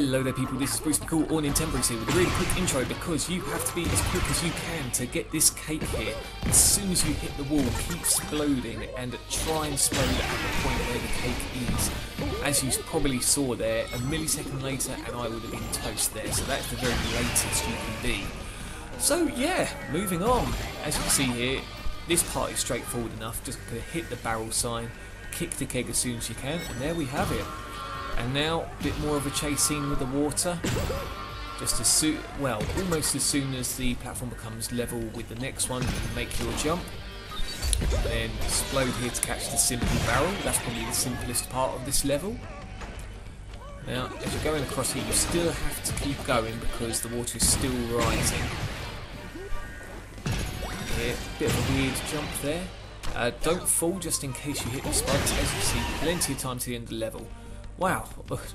Hello there people, this is Bruce McCall or nintenbruce here with a really quick intro because you have to be as quick as you can to get this cake here. As soon as you hit the wall, keep exploding and try and explode at the point where the cake is. As you probably saw there, a millisecond later and I would have been toast there, so that's the very latest you can be. So yeah, moving on. As you can see here, this part is straightforward enough, just to hit the barrel sign, kick the keg as soon as you can, and there we have it. And now, a bit more of a chase scene with the water. Just as soon, well, almost as soon as the platform becomes level with the next one, you can make your jump. And then explode here to catch the simple barrel. That's probably the simplest part of this level. Now, as you're going across here, you still have to keep going because the water is still rising. Here, bit of a weird jump there. Don't fall just in case you hit the spikes. As you see, plenty of time to the end of the level. Wow,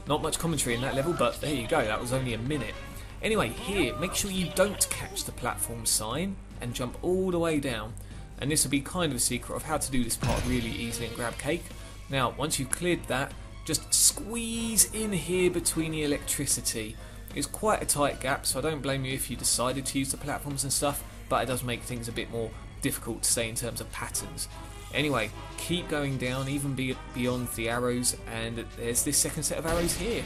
not much commentary in that level, but there you go, that was only a minute. Anyway, here, make sure you don't catch the platform sign and jump all the way down. And this will be kind of a secret of how to do this part really easily and grab cake. Now, once you've cleared that, just squeeze in here between the electricity. It's quite a tight gap, so I don't blame you if you decided to use the platforms and stuff, but it does make things a bit more difficult to say in terms of patterns. Anyway, keep going down, even beyond the arrows, and there's this second set of arrows here.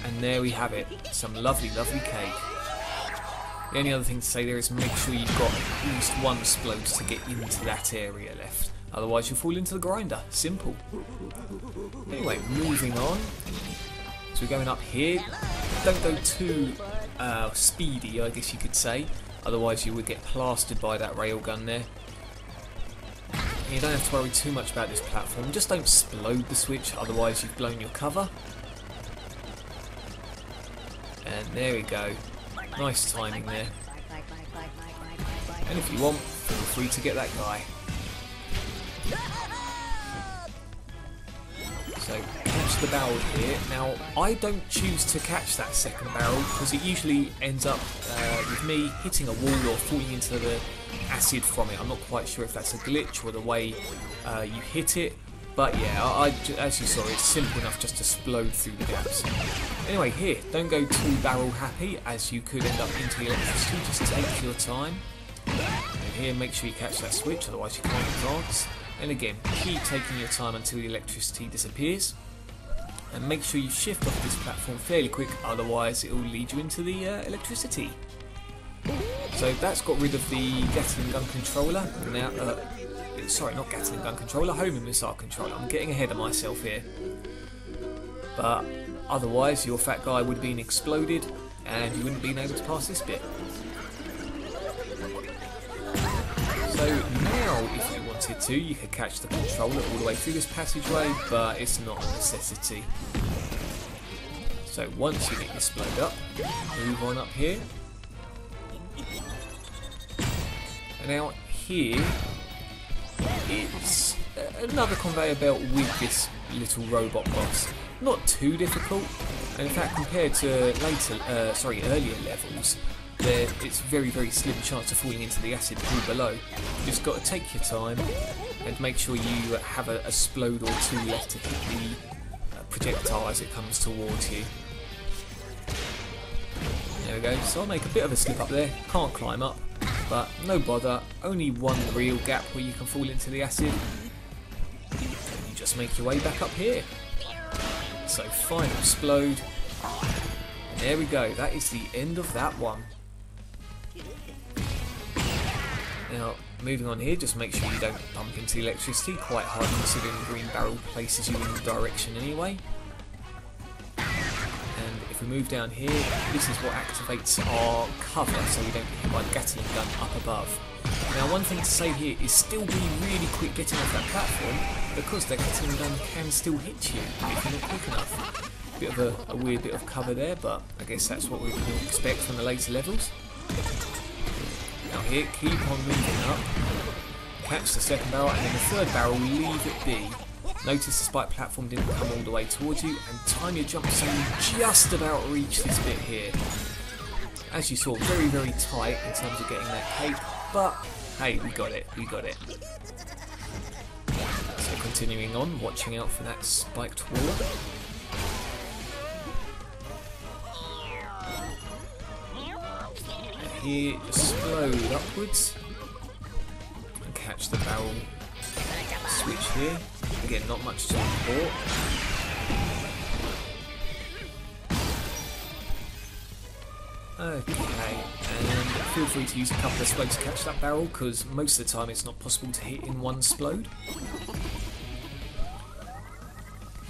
And there we have it, some lovely, lovely cake. The only other thing to say there is make sure you've got at least one Splosion to get into that area left. Otherwise you'll fall into the grinder, simple. Anyway, moving on. So we're going up here. Don't go too speedy, I guess you could say. Otherwise you would get plastered by that railgun there. You don't have to worry too much about this platform, just don't explode the switch, otherwise you've blown your cover. And there we go, nice timing there. And if you want, feel free to get that guy. So, catch the barrel here. Now, I don't choose to catch that second barrel because it usually ends up with me hitting a wall or falling into the acid from it. I'm not quite sure if that's a glitch or the way you hit it, but yeah, as you saw, it's simple enough just to explode through the gaps. Anyway, here, don't go too barrel happy as you could end up into the electricity, just take your time. And here, make sure you catch that switch, otherwise you can't advance. And again, keep taking your time until the electricity disappears. And make sure you shift off this platform fairly quick, otherwise it will lead you into the electricity. So that's got rid of the Gatling gun controller. Now, sorry, not Gatling gun controller, homing missile controller. I'm getting ahead of myself here. But otherwise, your fat guy would have been exploded, and you wouldn't have been able to pass this bit. So now, if you wanted to, you could catch the controller all the way through this passageway, but it's not a necessity. So once you get your explode up, move on up here. And now here is another conveyor belt with this little robot boss. Not too difficult, and in fact compared to earlier levels, it's very, very slim chance of falling into the acid pool below. You just got to take your time and make sure you have a explode or two left to hit the projectile as it comes towards you. There we go, so I'll make a bit of a slip up there, can't climb up, but no bother, only one real gap where you can fall into the acid. And you just make your way back up here. So final explode. And there we go, that is the end of that one. Now, moving on here, just make sure you don't bump into the electricity, quite hard considering the green barrel places you in the direction anyway. And if we move down here, this is what activates our cover so we don't get hit by the Gatling gun up above. Now, one thing to say here is still be really quick getting off that platform because the Gatling gun can still hit you if you're not quick enough. Bit of a weird bit of cover there, but I guess that's what we can expect from the later levels. Now here, keep on moving up, catch the second barrel, and then the third barrel, leave it be. Notice the spike platform didn't come all the way towards you, and time your jump so you just about reach this bit here. As you saw, very, very tight in terms of getting that cake, but hey, we got it, we got it. So continuing on, watching out for that spiked wall. here, explode upwards and catch the barrel switch here. Again, not much to report. Okay, and feel free to use a couple of splodes to catch that barrel, because most of the time it's not possible to hit in one splode.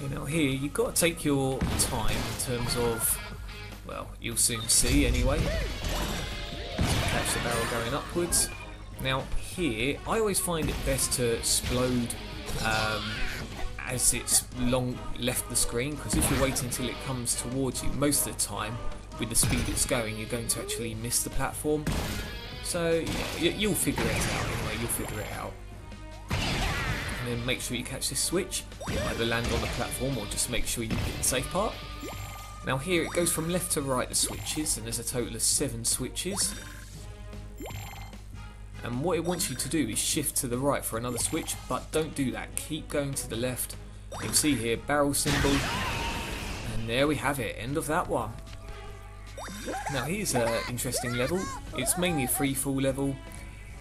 Now here, you've got to take your time in terms of, well, you'll soon see anyway. Catch the barrel going upwards. Now here, I always find it best to explode as it's long left the screen, because if you wait until it comes towards you, most of the time, with the speed it's going, you're going to actually miss the platform. So yeah, you'll figure it out anyway, you'll figure it out. And then make sure you catch this switch, either land on the platform or just make sure you get the safe part. Now here it goes from left to right, the switches, and there's a total of 7 switches. And what it wants you to do is shift to the right for another switch, but don't do that, keep going to the left. You can see here, barrel symbol, and there we have it, end of that one. Now here's an interesting level, it's mainly a free fall level.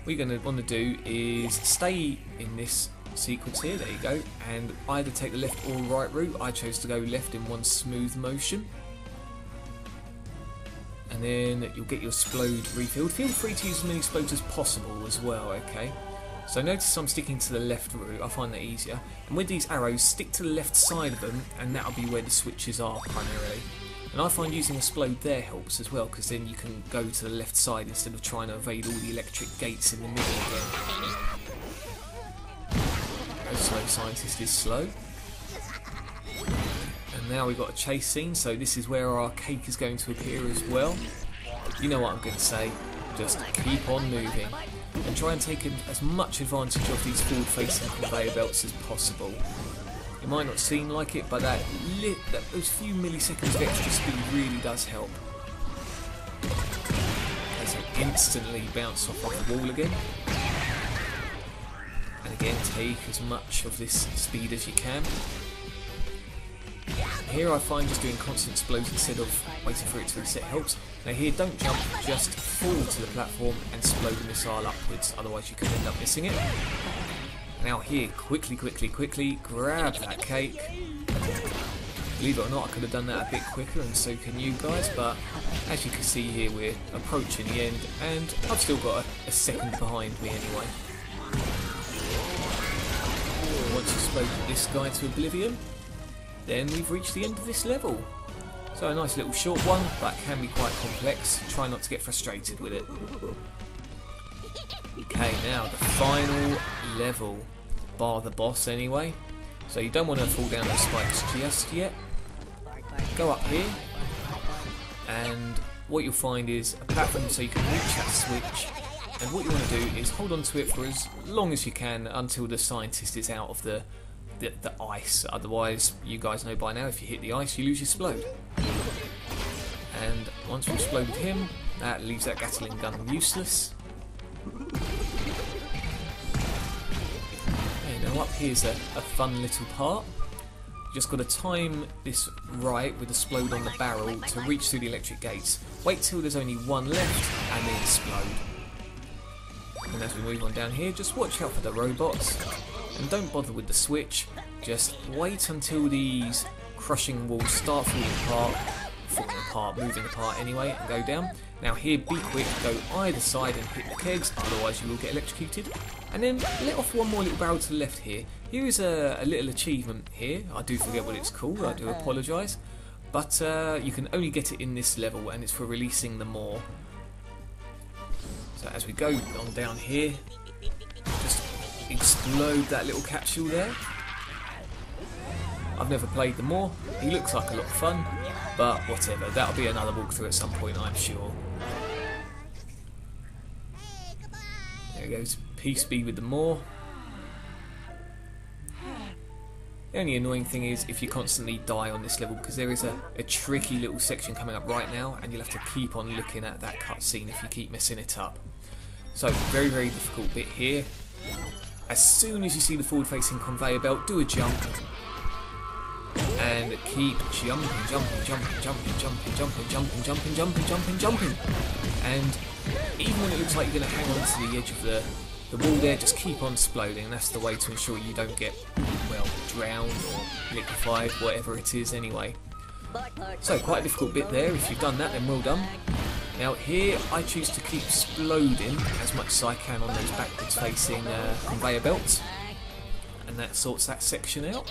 What you're going to want to do is stay in this sequence here, there you go, and either take the left or right route. I chose to go left in one smooth motion. And then you'll get your explode refilled. Feel free to use as many explodes as possible as well, okay? So notice I'm sticking to the left route, I find that easier. And with these arrows, stick to the left side of them, and that'll be where the switches are primarily. And I find using a explode there helps as well, because then you can go to the left side instead of trying to evade all the electric gates in the middle again. The slow scientist is slow. And now we've got a chase scene, so this is where our cake is going to appear as well. You know what I'm going to say, just keep on moving. And try and take as much advantage of these forward-facing conveyor belts as possible. It might not seem like it, but those few milliseconds of extra speed really does help. As it instantly bounce off the wall again. And again, take as much of this speed as you can. Here I find just doing constant explodes instead of waiting for it to reset helps. Now here, don't jump, just fall to the platform and explode the missile upwards, otherwise you could end up missing it. Now here, quickly grab that cake. Believe it or not, I could have done that a bit quicker, and so can you guys, but as you can see here, we're approaching the end, and I've still got a second behind me anyway. Once you explode this guy to oblivion, then we've reached the end of this level. So a nice little short one, but can be quite complex. Try not to get frustrated with it. Okay, now the final level, bar the boss anyway. So you don't want to fall down those spikes just yet. Go up here, and what you'll find is a platform so you can reach that switch. And what you want to do is hold on to it for as long as you can until the scientist is out of the ice. Otherwise, you guys know by now, if you hit the ice, you lose your explode. And once we've exploded him, that leaves that Gatling gun useless. Okay, now up here's a fun little part. You just got to time this right with the explode on the barrel to reach through the electric gates. Wait till there's only one left and then explode. And as we move on down here, just watch out for the robots. And don't bother with the switch, just wait until these crushing walls start falling apart, moving apart anyway, and go down. Now here, be quick, go either side and hit the kegs, otherwise you will get electrocuted. And then let off one more little barrel to the left here. Here is a little achievement here, I do forget what it's called, I do apologise. But you can only get it in this level, and it's for releasing the maw. So as we go on down here, just explode that little capsule there. I've never played the maw. He looks like a lot of fun, but whatever. That'll be another walkthrough at some point, I'm sure. There goes. Peace be with the maw. The only annoying thing is if you constantly die on this level, because there is a tricky little section coming up right now, and you'll have to keep on looking at that cutscene if you keep messing it up. So, very, very difficult bit here. As soon as you see the forward-facing conveyor belt, do a jump, and keep jumping, jumping. And even when it looks like you're going to hang on to the edge of the wall there, just keep on exploding. That's the way to ensure you don't get, well, drowned or liquefied, whatever it is anyway. So quite a difficult bit there. If you've done that, then well done. Now here I choose to keep exploding as much as I can on those backwards facing conveyor belts, and that sorts that section out.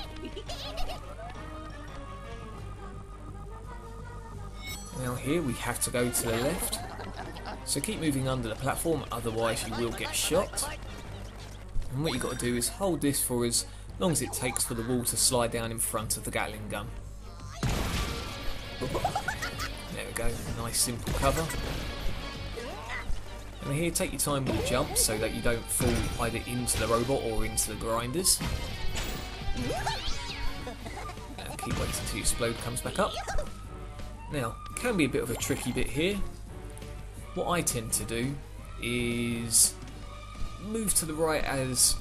Now here we have to go to the left, so keep moving under the platform, otherwise you will get shot. And what you've got to do is hold this for as long as it takes for the wall to slide down in front of the Gatling gun. There we go, nice simple cover. And here take your time with the jump so that you don't fall either into the robot or into the grinders. Now keep waiting until your explode comes back up. Now, it can be a bit of a tricky bit here. What I tend to do is move to the right as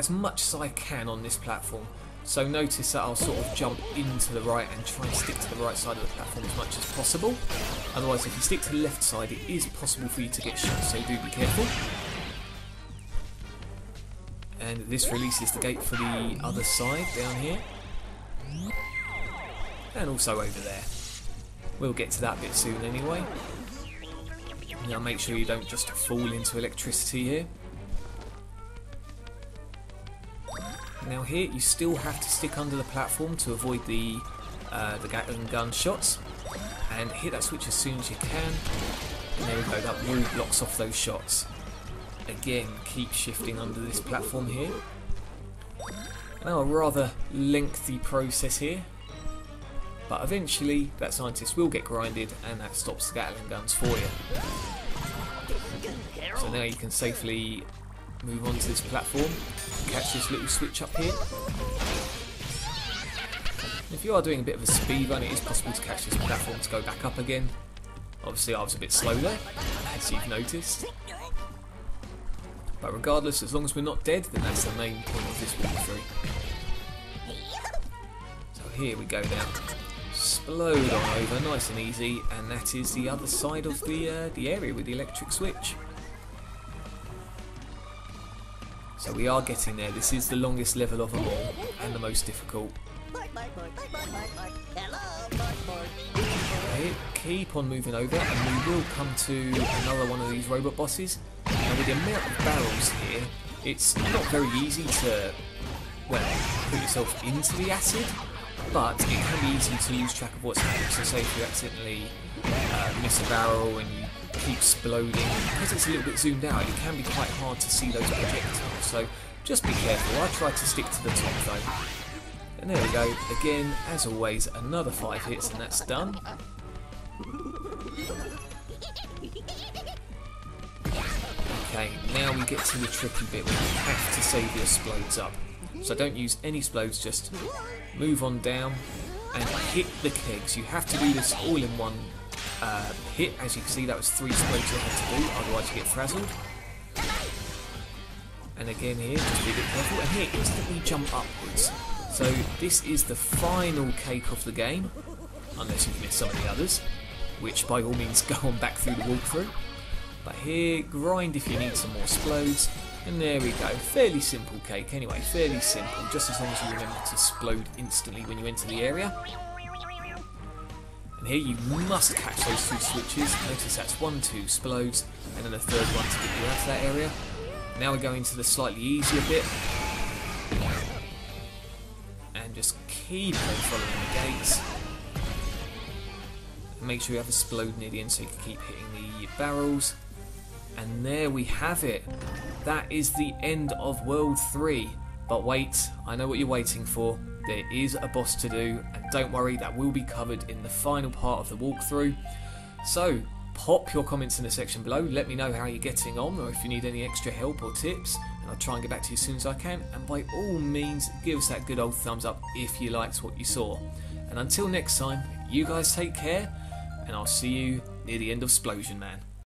much as I can on this platform. So notice that I'll sort of jump into the right and try and stick to the right side of the platform as much as possible. Otherwise, if you stick to the left side, it is possible for you to get shot, so do be careful. And this releases the gate for the other side down here. And also over there. We'll get to that bit soon anyway. Now make sure you don't just fall into electricity here. Now here you still have to stick under the platform to avoid the Gatling gun shots, and hit that switch as soon as you can. And there we go, that wall blocks off those shots. Again, keep shifting under this platform here. Now a rather lengthy process here, but eventually that scientist will get grinded and that stops the Gatling guns for you. So now you can safely move on to this platform, catch this little switch up here. If you are doing a bit of a speed run, it is possible to catch this platform to go back up again. Obviously I was a bit slow there, as you've noticed. But regardless, as long as we're not dead, then that's the main point of this walkthrough. So here we go now. Explode on over, nice and easy, and that is the other side of the area with the electric switch. So we are getting there. This is the longest level of them all, and the most difficult. Okay, keep on moving over, and we will come to another one of these robot bosses. Now with the amount of barrels here, it's not very easy to, well, put yourself into the acid, but it can be easy to lose track of what's happening. So say if you accidentally miss a barrel and you keep exploding, because it's a little bit zoomed out, it can be quite hard to see those projectiles, so just be careful. I try to stick to the top though. And there we go, again, as always, another 5 hits and that's done. Okay, now we get to the tricky bit where you have to save your explodes up. So don't use any explodes, just move on down and hit the kegs. You have to do this all in one hit. As you can see, that was 3 explodes you had to do, otherwise you get frazzled. And again here, just be a bit careful, and here instantly jump upwards. So this is the final cake of the game, unless you've missed some of the others, which by all means go on back through the walkthrough. But here, grind if you need some more explodes, and there we go. Fairly simple cake anyway, fairly simple, just as long as you remember to explode instantly when you enter the area. And here you must catch those 2 switches. Notice that's 1, 2 explodes, and then a 3rd one to get you out of that area. Now we're going to the slightly easier bit. And just keep on following the gates. And make sure you have a explode near the end so you can keep hitting the barrels. And there we have it. That is the end of World 3. But wait, I know what you're waiting for. There is a boss to do, and don't worry, that will be covered in the final part of the walkthrough. So, pop your comments in the section below, let me know how you're getting on, or if you need any extra help or tips, and I'll try and get back to you as soon as I can. And by all means, give us that good old thumbs up if you liked what you saw. And until next time, you guys take care, and I'll see you near the end of Splosion Man.